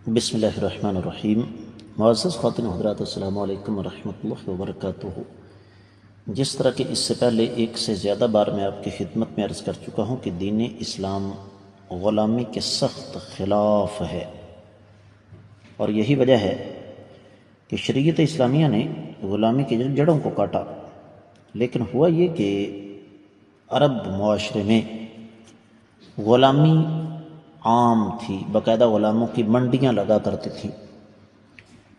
بسم اللہ الرحمن الرحیم۔ معزز خواتین و حضرات، السلام علیکم ورحمۃ اللہ وبرکاتہ۔ جس طرح کہ اس سے پہلے ایک سے زیادہ بار میں آپ کی خدمت میں عرض کر چکا ہوں کہ دین اسلام غلامی کے سخت خلاف ہے، اور یہی وجہ ہے کہ شریعت اسلامیہ نے غلامی کی جڑوں کو کاٹا۔ لیکن ہوا یہ کہ عرب معاشرے میں غلامی عام تھی، باقاعدہ غلاموں کی منڈیاں لگا کرتی تھیں،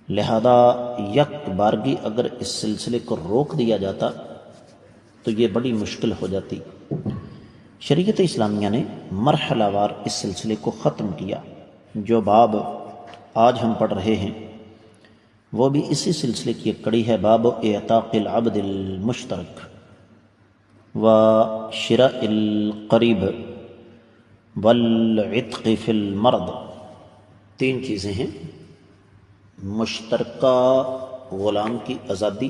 لہذا یک بارگی اگر اس سلسلے کو روک دیا جاتا تو یہ بڑی مشکل ہو جاتی۔ شریعت اسلامیہ نے مرحلہ وار اس سلسلے کو ختم کیا۔ جو باب آج ہم پڑھ رہے ہیں وہ بھی اسی سلسلے کی ایک کڑی ہے، باب اعتاق العبد المشترک و شراء القریب والعتق فی المرض۔ تین چیزیں ہیں: مشترکہ غلام کی آزادی،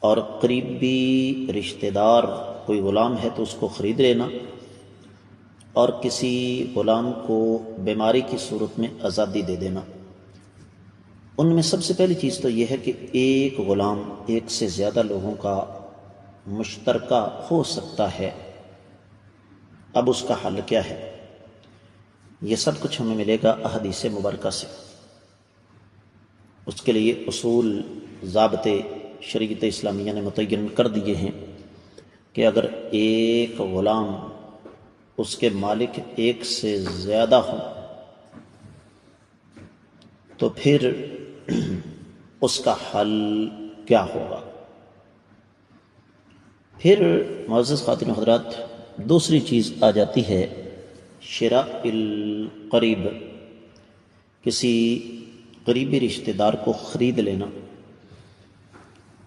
اور قریبی رشتہ دار کوئی غلام ہے تو اس کو خرید لینا، اور کسی غلام کو بیماری کی صورت میں آزادی دے دینا۔ ان میں سب سے پہلی چیز تو یہ ہے کہ ایک غلام ایک سے زیادہ لوگوں کا مشترکہ ہو سکتا ہے۔ اب اس کا حل کیا ہے؟ یہ سب کچھ ہمیں ملے گا احادیث مبارکہ سے۔ اس کے لیے اصول، ضابطے شریعت اسلامیہ نے متعین کر دیے ہیں کہ اگر ایک غلام اس کے مالک ایک سے زیادہ ہوں تو پھر اس کا حل کیا ہوگا۔ پھر معزز خواتین و حضرات، دوسری چیز آ جاتی ہے شراء القریب، کسی قریبی رشتہ دار کو خرید لینا۔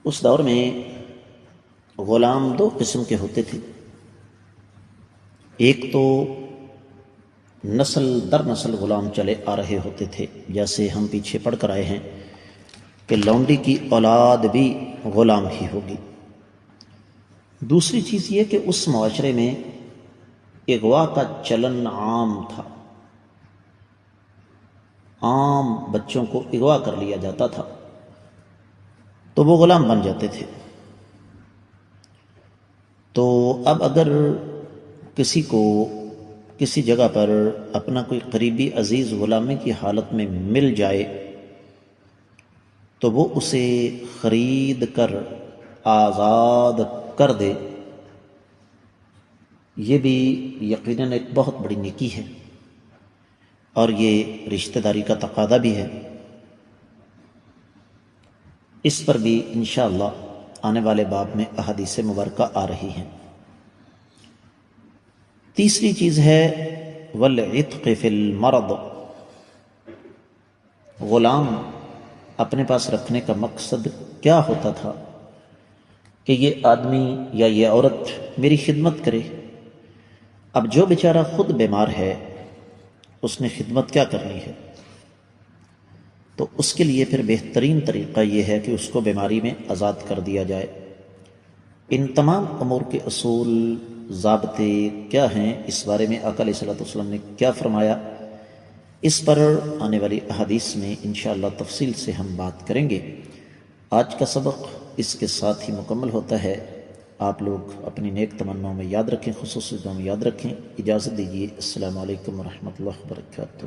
اس دور میں غلام دو قسم کے ہوتے تھے، ایک تو نسل در نسل غلام چلے آ رہے ہوتے تھے، جیسے ہم پیچھے پڑھ کر آئے ہیں کہ لونڈی کی اولاد بھی غلام ہی ہوگی۔ دوسری چیز یہ کہ اس معاشرے میں اغوا کا چلن عام تھا، عام بچوں کو اغوا کر لیا جاتا تھا تو وہ غلام بن جاتے تھے۔ تو اب اگر کسی کو کسی جگہ پر اپنا کوئی قریبی عزیز غلامی کی حالت میں مل جائے تو وہ اسے خرید کر آزاد کر دے، یہ بھی یقیناً ایک بہت بڑی نیکی ہے، اور یہ رشتہ داری کا تقاضا بھی ہے۔ اس پر بھی انشاءاللہ آنے والے باب میں احادیث مبارکہ آ رہی ہیں۔ تیسری چیز ہے والعتق فی المرض۔ غلام اپنے پاس رکھنے کا مقصد کیا ہوتا تھا کہ یہ آدمی یا یہ عورت میری خدمت کرے۔ اب جو بیچارہ خود بیمار ہے اس نے خدمت کیا کرنی ہے؟ تو اس کے لیے پھر بہترین طریقہ یہ ہے کہ اس کو بیماری میں آزاد کر دیا جائے۔ ان تمام امور کے اصول، ضابطے کیا ہیں، اس بارے میں آقا علیہ الصلوۃ والسلام نے کیا فرمایا، اس پر آنے والی احادیث میں انشاءاللہ تفصیل سے ہم بات کریں گے۔ آج کا سبق اس کے ساتھ ہی مکمل ہوتا ہے۔ آپ لوگ اپنی نیک تمناؤں میں یاد رکھیں، خصوصی دعاؤں میں یاد رکھیں۔ اجازت دیجیے، السلام علیکم ورحمۃ اللہ وبرکاتہ۔